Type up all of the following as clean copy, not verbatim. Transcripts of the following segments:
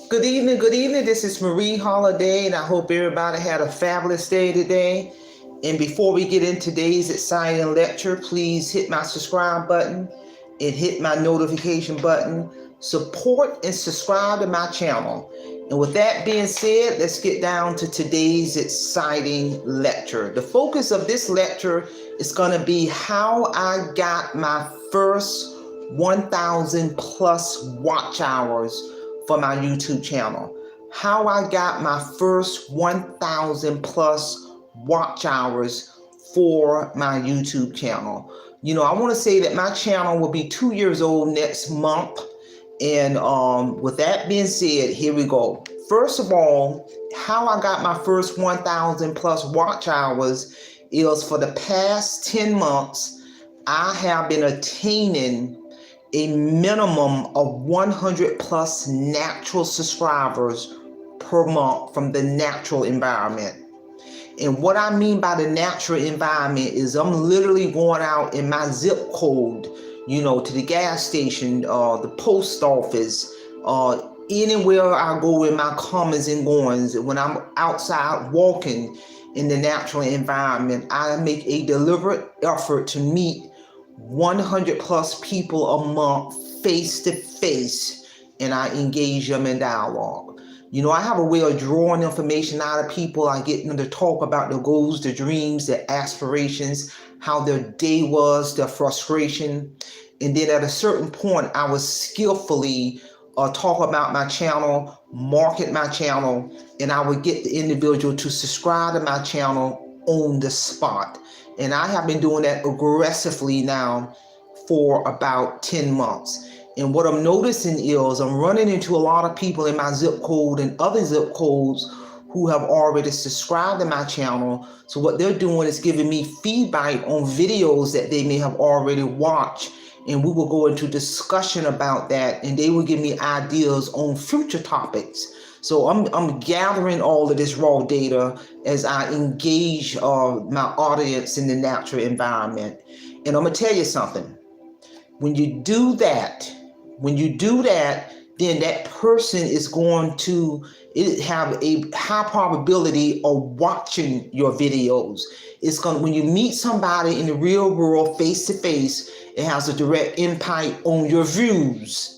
Good evening, good evening. This is Marie Holiday, and I hope everybody had a fabulous day today. And before we get into today's exciting lecture, please hit my subscribe button and hit my notification button. Support and subscribe to my channel. And with that being said, let's get down to today's exciting lecture. The focus of this lecture is going to be how I got my first 1,000 plus watch hours for my YouTube channel. How I got my first 1,000 plus watch hours for my YouTube channel. I want to say that my channel will be 2 years old next month. And with that being said, here we go. First of all, how I got my first 1,000 plus watch hours is for the past 10 months, I have been attaining a minimum of 100 plus natural subscribers per month from the natural environment. And what I mean by the natural environment is I'm literally going out in my zip code, to the gas station, the post office, anywhere I go in my comings and goings. When I'm outside walking in the natural environment, I make a deliberate effort to meet 100 plus people a month face to face, and I engage them in dialogue. I have a way of drawing information out of people. I get them to talk about their goals, their dreams, their aspirations, how their day was, their frustration. And then at a certain point, I would skillfully talk about my channel, market my channel, and I would get the individual to subscribe to my channel on the spot. And I have been doing that aggressively now for about 10 months. And what I'm noticing is I'm running into a lot of people in my zip code and other zip codes who have already subscribed to my channel. So what they're doing is giving me feedback on videos that they may have already watched. And we will go into discussion about that, and they will give me ideas on future topics. So I'm gathering all of this raw data as I engage my audience in the natural environment. And I'm gonna tell you something. When you do that, then that person is going to have a high probability of watching your videos. When you meet somebody in the real world face to face, it has a direct impact on your views.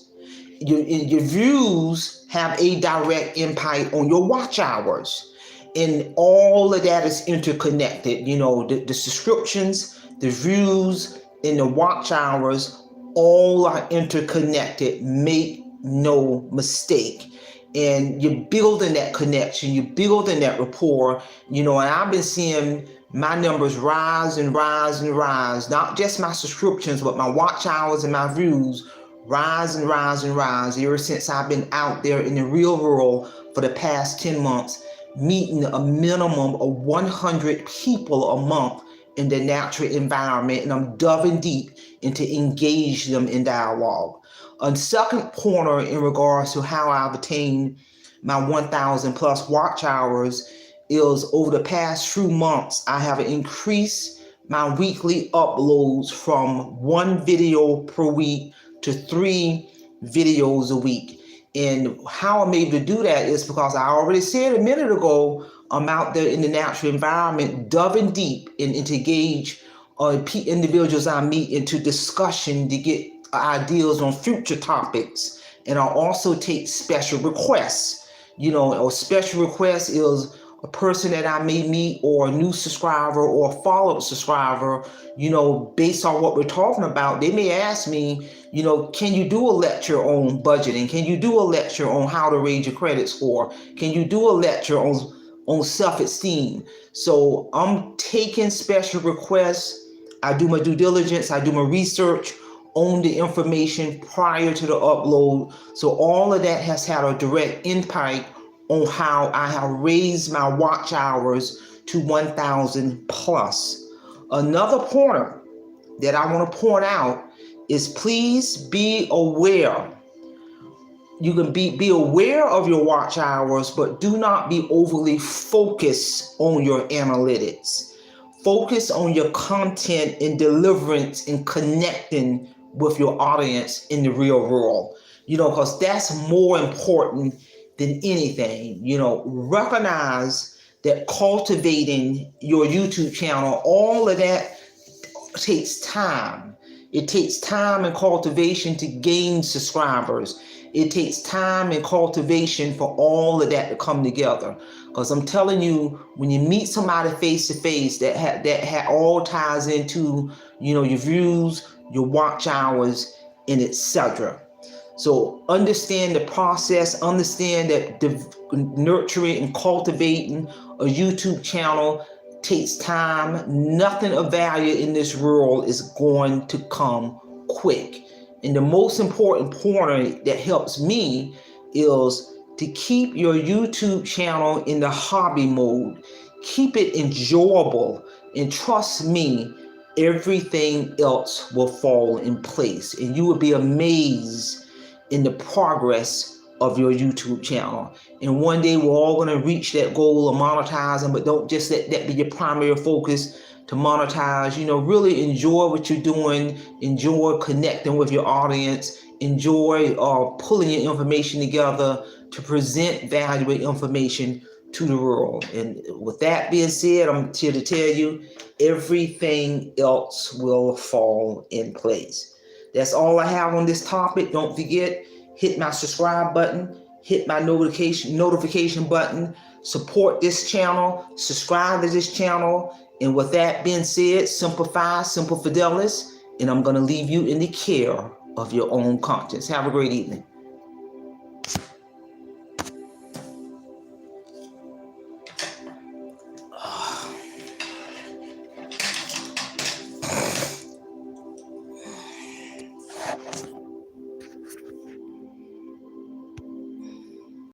Your views have a direct impact on your watch hours. And all of that is interconnected. The subscriptions, the views, and the watch hours, all are interconnected. Make no mistake. And you're building that connection, you're building that rapport, and I've been seeing my numbers rise and rise and rise, not just my subscriptions, but my watch hours and my views rise and rise and rise ever since I've been out there in the real world for the past 10 months, meeting a minimum of 100 people a month in the natural environment, and I'm diving deep into engage them in dialogue. A second pointer in regards to how I've attained my 1,000 plus watch hours is over the past few months, I have increased my weekly uploads from 1 video per week to 3 videos a week. And how I'm able to do that is because I already said a minute ago, I'm out there in the natural environment, diving deep and to engage individuals I meet into discussion to get ideas on future topics. And I'll also take special requests. A special request is a person that I may meet, or a new subscriber, or a follow-up subscriber, based on what we're talking about. They may ask me, can you do a lecture on budgeting? Can you do a lecture on how to raise your credit score? Can you do a lecture on self-esteem? So I'm taking special requests. I do my due diligence. I do my research on the information prior to the upload. So all of that has had a direct impact on how I have raised my watch hours to 1,000 plus. Another pointer that I want to point out is please be aware. You can be aware of your watch hours, but do not be overly focused on your analytics. Focus on your content and deliverance and connecting with your audience in the real world, because that's more important than anything. Recognize that cultivating your YouTube channel, all of that takes time. It takes time and cultivation to gain subscribers. It takes time and cultivation for all of that to come together. Because I'm telling you, when you meet somebody face to face, that all ties into your views, your watch hours, and etc. So understand the process. Understand that nurturing and cultivating a YouTube channel takes time. Nothing of value in this world is going to come quick. And the most important point that helps me is to keep your YouTube channel in the hobby mode. Keep it enjoyable, and trust me, everything else will fall in place, and you will be amazed in the progress of your YouTube channel. And one day we're all going to reach that goal of monetizing, but don't just let that be your primary focus to monetize. Really enjoy what you're doing. Enjoy connecting with your audience. Enjoy pulling your information together to present valuable information to the world. And with that being said, I'm here to tell you, everything else will fall in place. That's all I have on this topic. Don't forget, hit my subscribe button, hit my notification button, support this channel, subscribe to this channel. And with that being said, simplify, simple fidelis, and I'm going to leave you in the care of your own conscience. Have a great evening.